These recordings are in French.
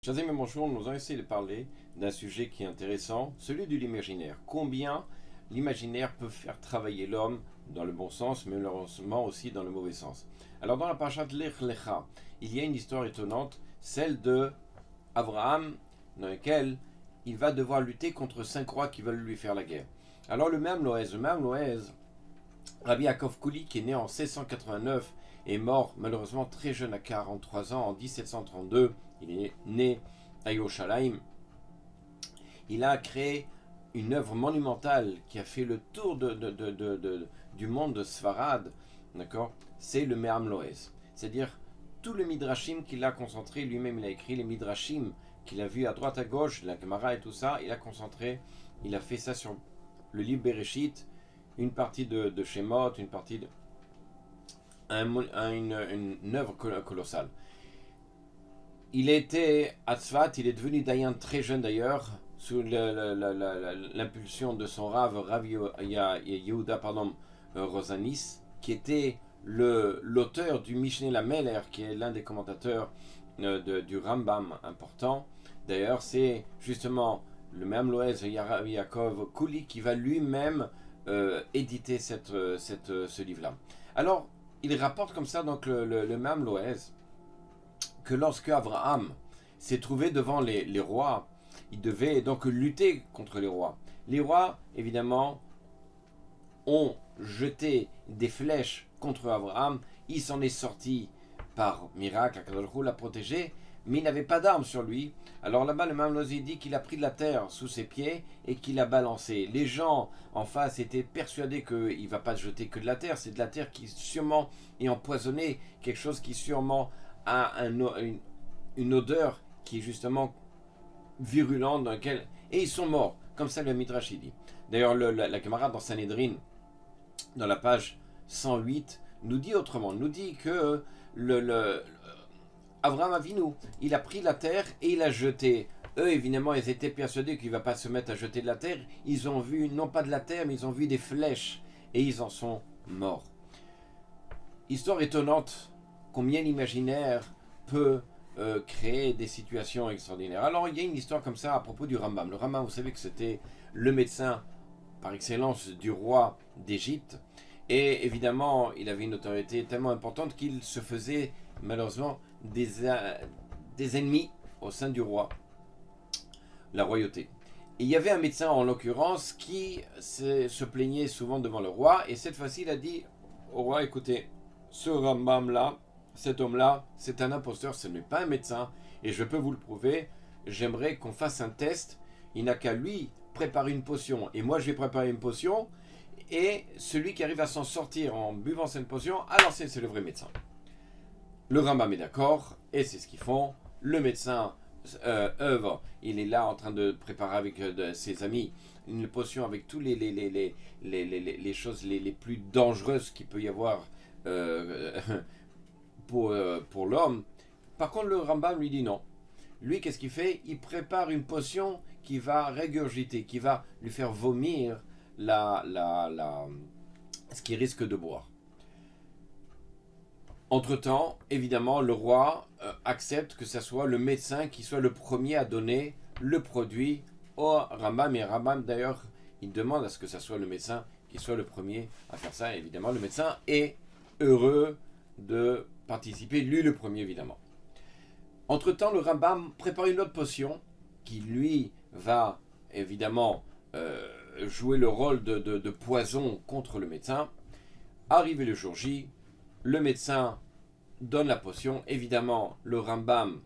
Chers amis, bonjour, nous allons essayer de parler d'un sujet qui est intéressant, celui de l'imaginaire. Combien l'imaginaire peut faire travailler l'homme dans le bon sens, mais malheureusement aussi dans le mauvais sens. Alors dans la parashat Lech Lecha, il y a une histoire étonnante, celle de Abraham, dans laquelle il va devoir lutter contre 5 rois qui veulent lui faire la guerre. Alors le même Loez, Rabbi Yaakov Kouli, qui est né en 1689, est mort malheureusement très jeune à 43 ans en 1732. Il est né à Yerushalayim. Il a créé une œuvre monumentale qui a fait le tour du monde de Sfarad. D'accord. C'est le Me'am Loez. C'est-à-dire tout le Midrashim qu'il a concentré, lui-même il a écrit les Midrashim qu'il a vu à droite à gauche, la Gemara et tout ça, il a concentré, il a fait ça sur le livre Bereshit, une partie de Shemot, une partie de une œuvre colossale. Il était à Tzfat, il est devenu Dayan très jeune d'ailleurs, sous l'impulsion de son Rav Yehuda Rosanis, qui était l'auteur du Mishneh Lameler, qui est l'un des commentateurs du Rambam important. D'ailleurs, c'est justement le même Loez Yaakov Kouli qui va lui-même éditer ce livre-là. Alors, il rapporte comme ça donc le même Loez que lorsque Abraham s'est trouvé devant les rois, il devait donc lutter contre les rois. Les rois, évidemment, ont jeté des flèches contre Abraham. Il s'en est sorti par miracle, Akadosh Baruch Hu l'a protégé, mais il n'avait pas d'armes sur lui. Alors là-bas, le Mam Lozi dit qu'il a pris de la terre sous ses pieds et qu'il a balancé. Les gens en face étaient persuadés qu'il ne va pas jeter que de la terre. C'est de la terre qui sûrement est empoisonnée, quelque chose qui sûrement a une odeur qui est justement virulente dans laquelle... Et ils sont morts, comme ça le Midrash dit. D'ailleurs, la camarade dans Sanhedrin, dans la page 108, nous dit autrement, nous dit que Abraham Avinu, il a pris la terre et il a jeté. Eux, évidemment, ils étaient persuadés qu'il ne va pas se mettre à jeter de la terre. Ils ont vu, non pas de la terre, mais ils ont vu des flèches et ils en sont morts. Histoire étonnante, combien l'imaginaire peut créer des situations extraordinaires. Alors, il y a une histoire comme ça à propos du Rambam. Le Rambam, vous savez que c'était le médecin par excellence du roi d'Égypte. Et évidemment, il avait une autorité tellement importante qu'il se faisait malheureusement des ennemis au sein du roi, la royauté. Et il y avait un médecin en l'occurrence qui se plaignait souvent devant le roi. Et cette fois-ci, il a dit au roi, écoutez, ce Rambam-là, cet homme-là, c'est un imposteur, ce n'est pas un médecin, et je peux vous le prouver, j'aimerais qu'on fasse un test, il n'a qu'à lui préparer une potion, et moi je vais préparer une potion, et celui qui arrive à s'en sortir en buvant cette potion, alors c'est le vrai médecin. Le Rambam est d'accord, et c'est ce qu'ils font, le médecin œuvre, il est là en train de préparer avec ses amis une potion avec tous les choses les plus dangereuses qu'il peut y avoir pour l'homme. Par contre, le Rambam lui dit non. Lui, qu'est-ce qu'il fait? Il prépare une potion qui va régurgiter, qui va lui faire vomir ce qu'il risque de boire. Entre-temps, évidemment, le roi accepte que ce soit le médecin qui soit le premier à donner le produit au Rambam. Et Rambam, d'ailleurs, il demande à ce que ce soit le médecin qui soit le premier à faire ça. Et évidemment, le médecin est heureux de participer, lui le premier évidemment. Entre-temps, le Rambam prépare une autre potion qui lui va évidemment jouer le rôle de poison contre le médecin. Arrivé le jour J, le médecin donne la potion. Évidemment, le Rambam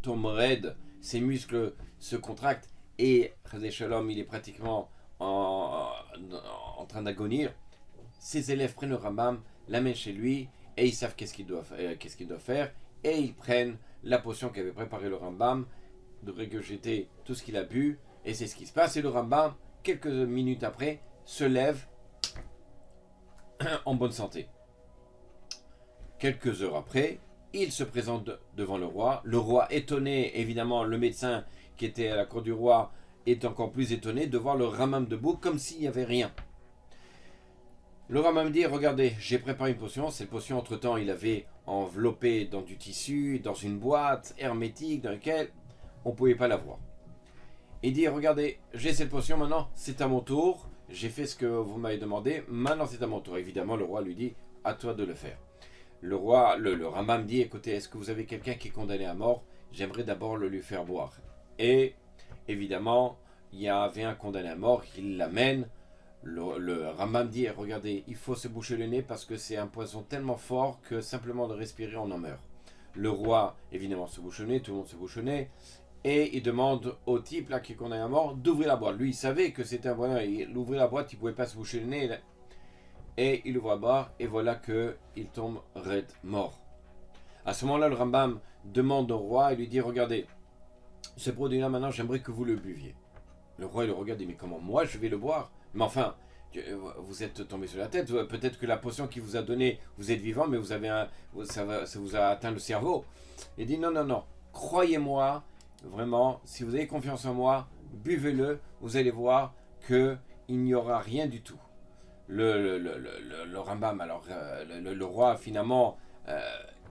tombe raide, ses muscles se contractent et Shalom, il est pratiquement en train d'agonir. Ses élèves prennent le Rambam, l'amènent chez lui et ils savent qu'est-ce qu'ils doivent faire, et ils prennent la potion qu'avait préparée le Rambam, de régurgiter tout ce qu'il a bu, et c'est ce qui se passe. Et le Rambam, quelques minutes après, se lève en bonne santé. Quelques heures après, il se présente devant le roi étonné, évidemment le médecin qui était à la cour du roi est encore plus étonné de voir le Rambam debout comme s'il n'y avait rien. Le Rambam dit, regardez, j'ai préparé une potion. Cette potion, entre-temps, il avait enveloppé dans du tissu, dans une boîte hermétique, dans laquelle on ne pouvait pas la voir. Il dit, regardez, j'ai cette potion maintenant, c'est à mon tour, j'ai fait ce que vous m'avez demandé, maintenant c'est à mon tour. Évidemment, le roi lui dit, à toi de le faire. Le roi, le Rambam dit, écoutez, est-ce que vous avez quelqu'un qui est condamné à mort? J'aimerais d'abord le lui faire boire. Et évidemment, il y avait un condamné à mort, il l'amène. Le Rambam dit, regardez, il faut se boucher le nez parce que c'est un poison tellement fort que simplement de respirer, on en meurt. Le roi, évidemment, se bouche le nez, tout le monde se bouche le nez. Et il demande au type là qui est condamné à mort d'ouvrir la boîte. Lui, il savait que c'était un bonheur. Il ouvrait la boîte, il ne pouvait pas se boucher le nez. Et il ouvre la boîte et voilà qu'il tombe raide mort. À ce moment-là, le Rambam demande au roi et lui dit, regardez, ce produit-là maintenant, j'aimerais que vous le buviez. Le roi il le regarde et dit, mais comment moi je vais le boire? Mais enfin, vous êtes tombé sur la tête. Peut-être que la potion qu'il vous a donnée, vous êtes vivant, mais vous avez ça vous a atteint le cerveau. Il dit, non, non, non, croyez-moi, vraiment, si vous avez confiance en moi, buvez-le, vous allez voir qu'il n'y aura rien du tout. Le Rambam, alors le roi finalement,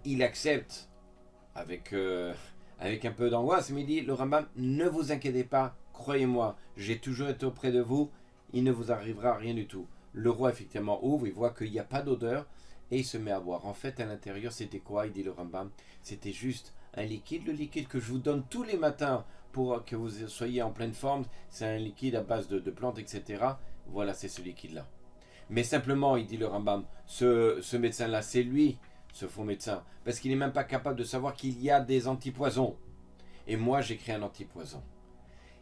il accepte avec un peu d'angoisse, mais il dit, le Rambam, ne vous inquiétez pas, croyez-moi, j'ai toujours été auprès de vous, il ne vous arrivera rien du tout. Le roi effectivement ouvre, il voit qu'il n'y a pas d'odeur, et il se met à boire. En fait, à l'intérieur, c'était quoi? Il dit le Rambam, c'était juste un liquide, le liquide que je vous donne tous les matins pour que vous soyez en pleine forme, c'est un liquide à base de plantes, etc. Voilà, c'est ce liquide-là. Mais simplement, il dit le Rambam, ce médecin-là, c'est lui, ce faux médecin, parce qu'il n'est même pas capable de savoir qu'il y a des antipoisons. Et moi, j'ai créé un antipoison.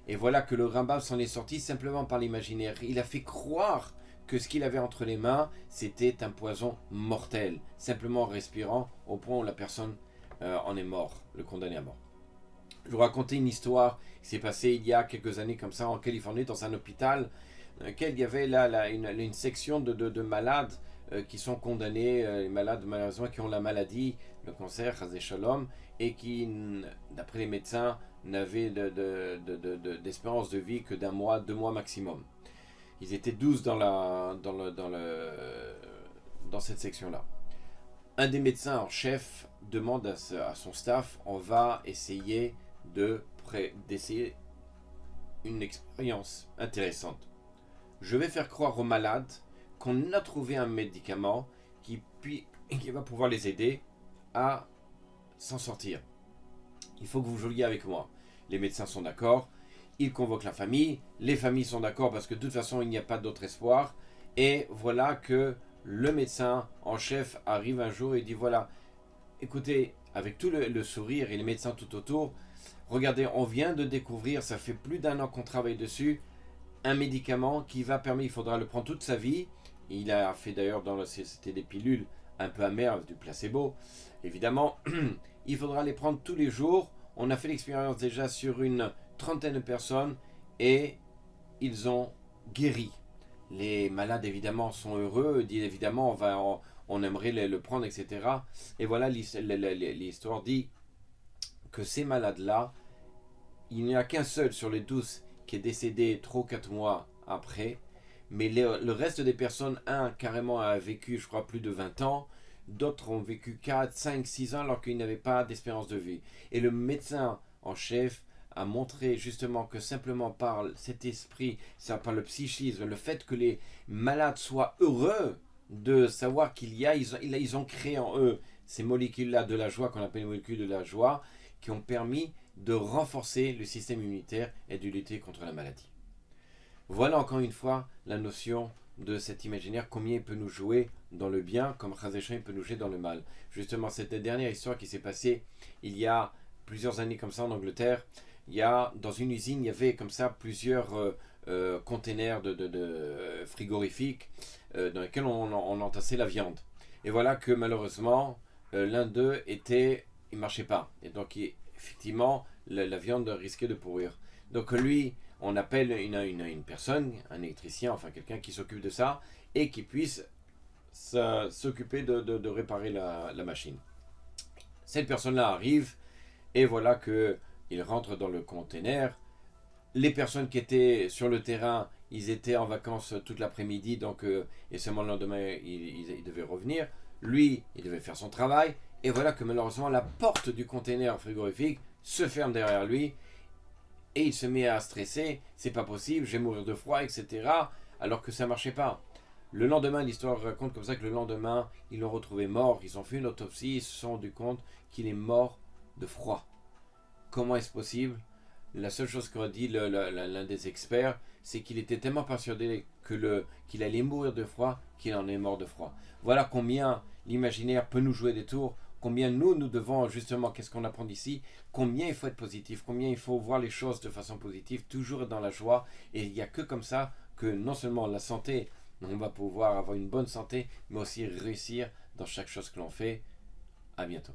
Et voilà que le Rambam s'en est sorti simplement par l'imaginaire. Il a fait croire que ce qu'il avait entre les mains, c'était un poison mortel, simplement en respirant, au point où la personne en est morte, le condamné à mort. Je vous racontais une histoire qui s'est passée il y a quelques années comme ça en Californie, dans un hôpital, dans lequel il y avait là une section de malades qui sont condamnés, les malades malheureusement qui ont la maladie, le cancer, Chazé Shalom, et qui, d'après les médecins, n'avaient d'espérance de vie que d'un mois, 2 mois maximum. Ils étaient 12 dans cette section-là. Un des médecins en chef demande à son staff, on va essayer d'essayer une expérience intéressante. Je vais faire croire aux malades qu'on a trouvé un médicament qui va pouvoir les aider à s'en sortir. Il faut que vous jouiez avec moi. Les médecins sont d'accord, ils convoquent la famille, les familles sont d'accord parce que de toute façon il n'y a pas d'autre espoir. Et voilà que le médecin en chef arrive un jour et dit, voilà, écoutez, avec tout le sourire et les médecins tout autour, regardez, on vient de découvrir, ça fait plus d'1 an qu'on travaille dessus, un médicament qui va permettre, il faudra le prendre toute sa vie. Il a fait d'ailleurs, c'était des pilules un peu amères, du placebo, évidemment. Il faudra les prendre tous les jours. On a fait l'expérience déjà sur une 30aine de personnes et ils ont guéri. Les malades évidemment sont heureux, disent évidemment on aimerait le prendre, etc. Et voilà, l'histoire dit que ces malades-là, il n'y en a qu'un seul sur les 12 qui est décédé 3 ou 4 mois après, mais le reste des personnes, un carrément a vécu, je crois, plus de 20 ans, d'autres ont vécu 4, 5, 6 ans alors qu'ils n'avaient pas d'espérance de vie. Et le médecin en chef a montré justement que simplement par cet esprit, par le psychisme, le fait que les malades soient heureux de savoir ils ont créé en eux ces molécules-là de la joie, qu'on appelle les molécules de la joie, qui ont permis de renforcer le système immunitaire et de lutter contre la maladie. Voilà encore une fois la notion de cet imaginaire, combien il peut nous jouer dans le bien, comme Chazé Shalom peut nous jouer dans le mal. Justement, cette dernière histoire qui s'est passée il y a plusieurs années comme ça en Angleterre, dans une usine, il y avait comme ça plusieurs containers de frigorifiques dans lesquels on entassait la viande. Et voilà que malheureusement, l'un d'eux il marchait pas. Et donc, effectivement, la viande risquait de pourrir. Donc lui, on appelle une personne, un électricien, enfin quelqu'un qui s'occupe de ça, et qui puisse s'occuper de réparer la machine. Cette personne-là arrive, et voilà qu'il rentre dans le container. Les personnes qui étaient sur le terrain, ils étaient en vacances toute l'après-midi, donc, et seulement le lendemain, ils devaient revenir. Lui, il devait faire son travail, et voilà que malheureusement, la porte du container frigorifique se ferme derrière lui, et il se met à stresser, c'est pas possible, je vais mourir de froid, etc. Alors que ça marchait pas. Le lendemain, l'histoire raconte comme ça que le lendemain, ils l'ont retrouvé mort, ils ont fait une autopsie, ils se sont rendus compte qu'il est mort de froid. Comment est-ce possible? La seule chose qu'aurait dit l'un des experts, c'est qu'il était tellement persuadé qu'il allait mourir de froid qu'il en est mort de froid. Voilà combien l'imaginaire peut nous jouer des tours, combien nous devons justement, qu'est-ce qu'on apprend d'ici, combien il faut être positif, combien il faut voir les choses de façon positive, toujours être dans la joie, et il n'y a que comme ça que non seulement la santé, on va pouvoir avoir une bonne santé, mais aussi réussir dans chaque chose que l'on fait. À bientôt.